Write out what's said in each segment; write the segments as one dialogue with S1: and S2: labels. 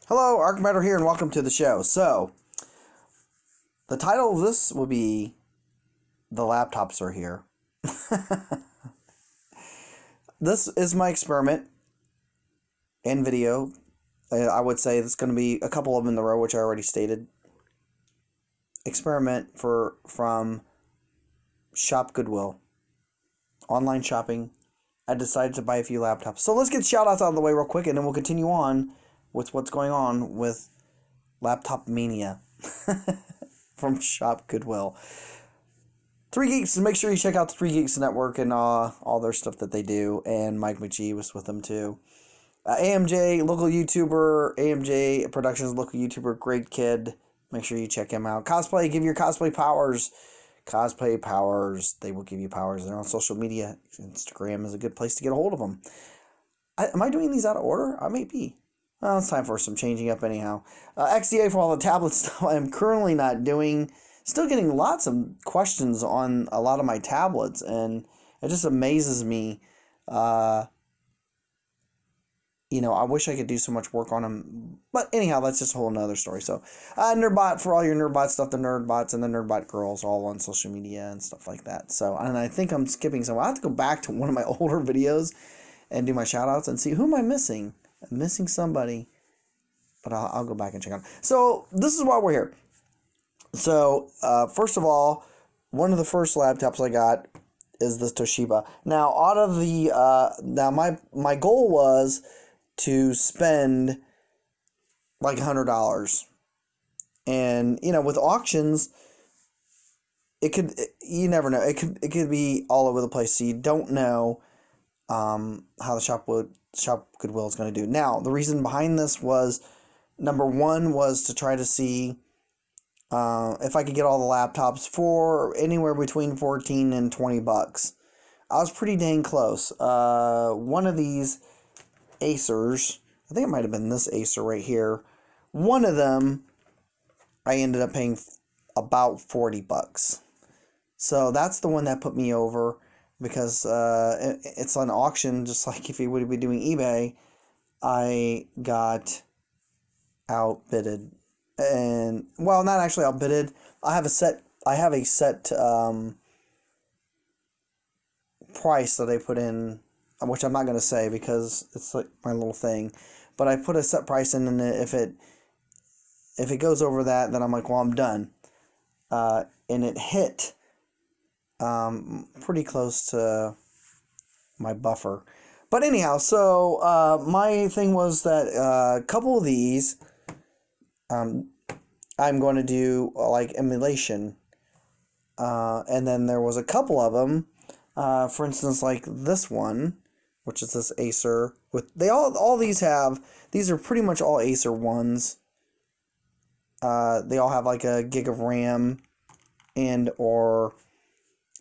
S1: Hello, Arcmatter here, and welcome to the show. So, the title of this will be The Laptops Are Here. This is my experiment in video. I would say it's going to be a couple of them in the row, which I already stated. Experiment from Shop Goodwill. Online shopping. I decided to buy a few laptops. So let's get shout outs out of the way real quick, and then we'll continue on with what's going on with Laptop Mania from Shop Goodwill. 3 Geeks, make sure you check out the 3 Geeks Network and all their stuff that they do, and Mike McGee was with them too. AMJ, local YouTuber, AMJ Productions, local YouTuber, great kid. Make sure you check him out. Cosplay, give your cosplay powers. Cosplay powers, they will give you powers. They're on social media. Instagram is a good place to get a hold of them. Am I doing these out of order? I may be. Well, it's time for some changing up anyhow. XDA for all the tablet stuff I'm currently not doing. Still getting lots of questions on a lot of my tablets, and it just amazes me. I wish I could do so much work on them. But anyhow, that's just a whole nother story. So, Nerdbot for all your Nerdbot stuff, the Nerdbots and the Nerdbot girls, all on social media and stuff like that. So, and I think I'm skipping some. I have to go back to one of my older videos and do my shout outs and see who am I missing. I'm missing somebody, but I'll go back and check out. So this is why we're here. So first of all, one of the first laptops I got is this Toshiba. Now out of the my goal was to spend like $100, and with auctions, you never know. It could be all over the place. So you don't know how the Shop Goodwill is going to do. Now, the reason behind this was, number one was to try to see if I could get all the laptops for anywhere between $14 and $20. I was pretty dang close. One of these Acers, I think it might have been this Acer right here. One of them, I ended up paying about $40. So that's the one that put me over, because it's on auction, just like if you would be doing eBay. I got outbidded, and well, not actually outbidded. I have a set price that I put in, which I'm not going to say because it's like my little thing. But I put a set price in, and if it goes over that, then I'm like, well, I'm done. And it hit pretty close to my buffer. But anyhow, so my thing was that a couple of these I'm going to do like emulation, and then there was a couple of them, for instance, like this one, which is this Acer with all these are pretty much all Acer ones. They all have like a gig of RAM, or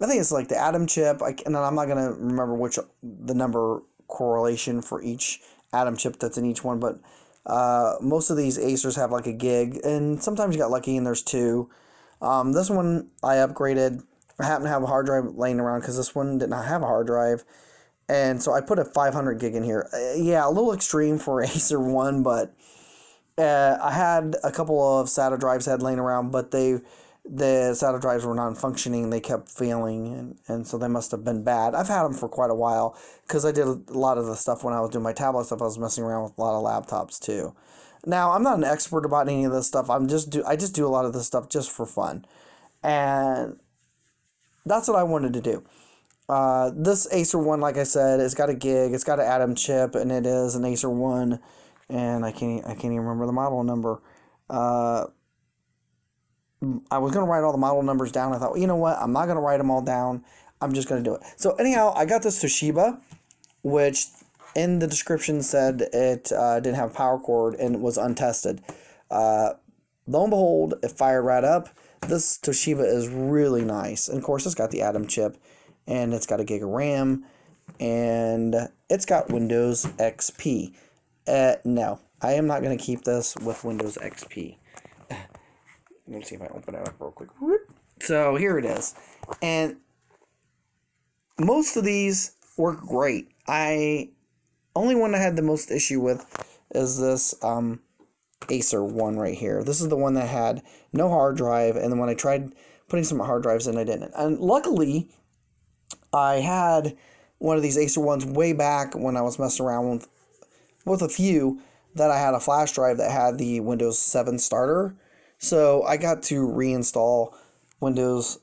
S1: I think it's like the Atom chip. And I'm not going to remember the number correlation for each Atom chip that's in each one, but most of these Acers have like a gig, and sometimes you got lucky and there's two. This one I upgraded. I happen to have a hard drive laying around because this one did not have a hard drive, and so I put a 500 gig in here. Yeah, a little extreme for Acer one, but I had a couple of SATA drives laying around, but the SATA drives were non-functioning. They kept failing, and so they must have been bad. I've had them for quite a while because I did a lot of the stuff when I was doing my tablet stuff. I was messing around with a lot of laptops too. Now, I'm not an expert about any of this stuff. I just do a lot of this stuff just for fun, and that's what I wanted to do. This Acer one, like I said, it's got a gig. It's got an Atom chip, and it is an Acer one, and I can't even remember the model number. I was going to write all the model numbers down. I thought, well, you know what? I'm not going to write them all down. I'm just going to do it. So anyhow, I got this Toshiba, which in the description said it didn't have a power cord and was untested. Lo and behold, it fired right up. This Toshiba is really nice. And of course, it's got the Atom chip, and it's got a gig of RAM, and it's got Windows XP. No, I am not going to keep this with Windows XP. Let me see if I open it up real quick. So here it is. And most of these work great. Only one I had the most issue with is this Acer one right here. This is the one that had no hard drive, and then when I tried putting some hard drives in, I didn't. And luckily, I had one of these Acer ones way back when I was messing around with a few that I had a flash drive that had the Windows 7 starter. So I got to reinstall Windows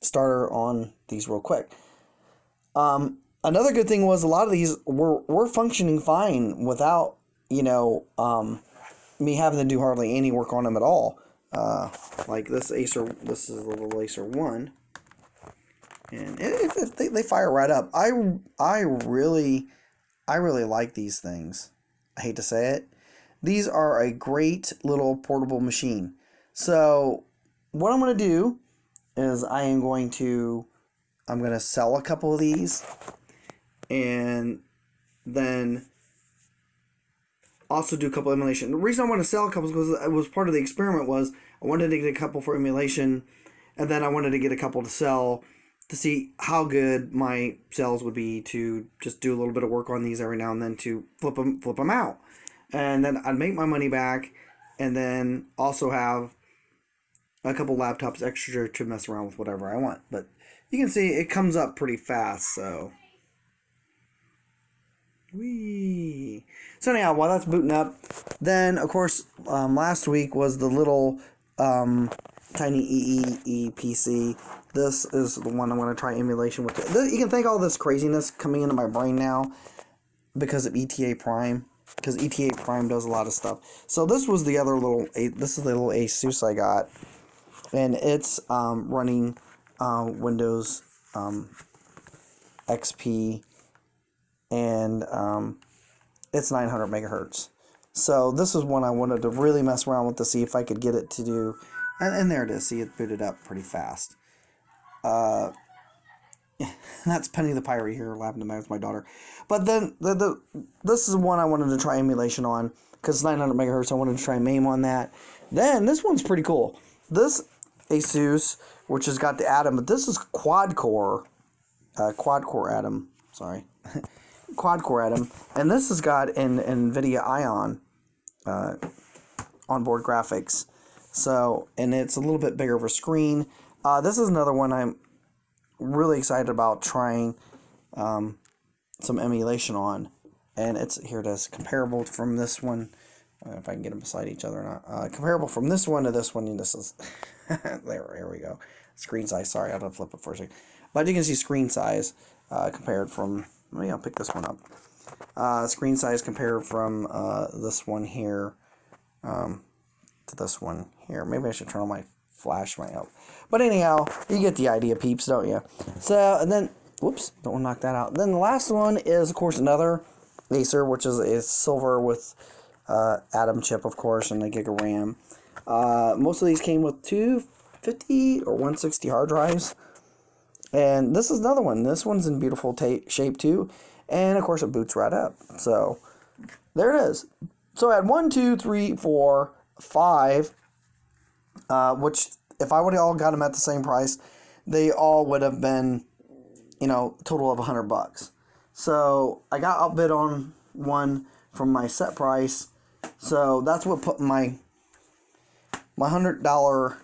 S1: starter on these real quick. Another good thing was a lot of these were functioning fine without, you know, me having to do hardly any work on them at all. Like this Acer, this is a little Acer 1. And they fire right up. I really like these things. I hate to say it. These are a great little portable machine. So what I'm going to do is I'm going to sell a couple of these, and then also do a couple of emulation. The reason I want to sell a couple is because it was part of the experiment. Was I wanted to get a couple for emulation, and then I wanted to get a couple to sell to see how good my sales would be to just do a little bit of work on these every now and then to flip them out. And then I'd make my money back, and then also have a couple laptops extra to mess around with whatever I want. But you can see it comes up pretty fast, so. Whee. So anyhow, while that's booting up, then of course last week was the little tiny EE PC. This is the one I'm going to try emulation with. You can think all this craziness coming into my brain now because of ETA Prime. Because ETA Prime does a lot of stuff. So this was the other little, this is the little asus I got. And it's running Windows XP. And it's 900 megahertz. So this is one I wanted to really mess around with to see if I could get it to do. And there it is. See, it booted up pretty fast. That's Penny the Pirate here laughing at my daughter. But then this is one I wanted to try emulation on because it's 900 megahertz. I wanted to try MAME on that. Then this one's pretty cool. This Asus, which has got the Atom, but this is quad core Atom. Sorry, quad core Atom, and this has got an NVIDIA Ion onboard graphics. So, and it's a little bit bigger of a screen. This is another one I'm really excited about trying some emulation on, and it's here it is, comparable from this one. I don't know if I can get them beside each other or not. Comparable from this one to this one, and this is there we go. Screen size. Sorry, I had to flip it for a second, but you can see screen size compared from. Maybe I'll pick this one up. Screen size compared from this one here to this one here. Maybe I should turn on my flash up. But anyhow, you get the idea, peeps, don't you? So, and then, whoops, don't want to knock that out. Then the last one is, of course, another Acer, which is a silver with Atom chip, of course, and a gig of RAM. Most of these came with 250 or 160 hard drives. And this is another one. This one's in beautiful shape, too. And, of course, it boots right up. So, there it is. So, I had 1, 2, 3, 4, 5, which, if I would have all got them at the same price, they all would have been, you know, total of $100. So, I got outbid on one from my set price. So, that's what put my $100,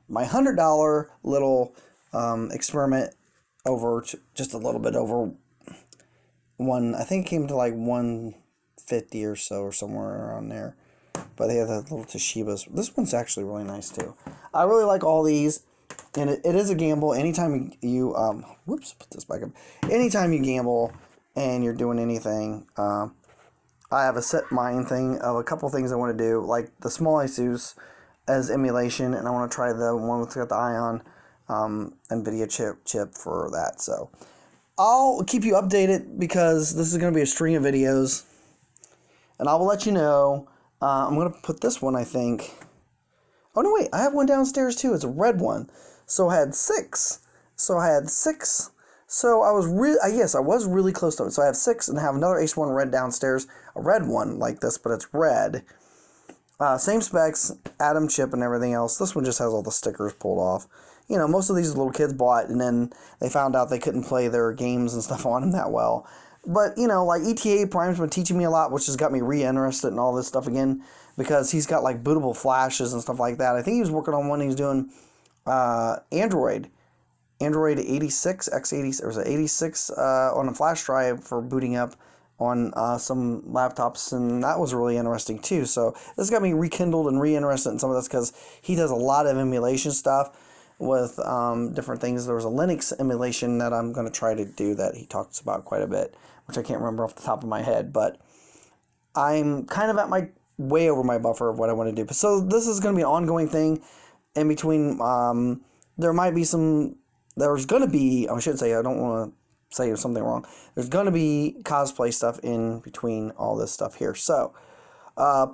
S1: my $100 little experiment over to just a little bit over one. I think it came to like 150 or so, or somewhere around there. But they have the little Toshibas. This one's actually really nice too. I really like all these, and it is a gamble. Anytime you whoops, put this back up. Anytime you gamble and you're doing anything, I have a set mind thing of a couple things I want to do, like the small Asus as emulation, and I want to try the one with got the Ion NVIDIA chip for that. So I'll keep you updated because this is going to be a string of videos, and I will let you know. I'm going to put this one, I think. Oh, no, wait. I have one downstairs, too. It's a red one. So I had 6. So I was really, yes, I was really close to it. So I have 6 and I have another Ace 1 red downstairs. A red one like this, but it's red. Same specs, Atom chip and everything else. This one just has all the stickers pulled off. You know, most of these little kids bought, and then they found out they couldn't play their games and stuff on them that well. But, you know, like ETA Prime's been teaching me a lot, which has got me re-interested in all this stuff again, because he's got like bootable flashes and stuff like that. I think he was working on one. He was doing Android 86, X86, or was it 86 on a flash drive for booting up on some laptops, and that was really interesting too. So this got me rekindled and re-interested in some of this, because he does a lot of emulation stuff with different things. There was a Linux emulation that I'm going to try to do that he talks about quite a bit, which I can't remember off the top of my head, but I'm kind of at my way over my buffer of what I want to do. So this is going to be an ongoing thing in between. There's going to be, I shouldn't say, I don't want to say something wrong. There's going to be cosplay stuff in between all this stuff here. So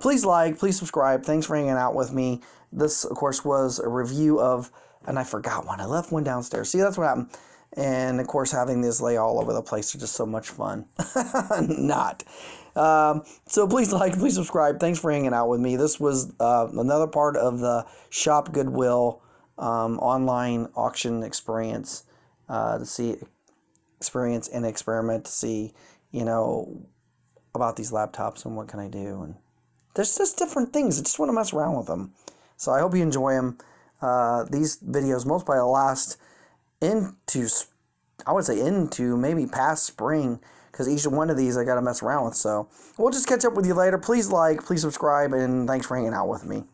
S1: please like, please subscribe. Thanks for hanging out with me. This, of course, was a review of, and I forgot one. I left one downstairs. See, that's what happened. And, of course, having this lay all over the place is just so much fun. Not. So please like, please subscribe. Thanks for hanging out with me. This was another part of the Shop Goodwill online auction experience to see experience and experiment to see, you know, about these laptops and what can I do. And there's just different things. I just want to mess around with them. So I hope you enjoy them. These videos most probably last into, I would say into maybe past spring, because each one of these I got to mess around with. So we'll just catch up with you later. Please like, please subscribe, and thanks for hanging out with me.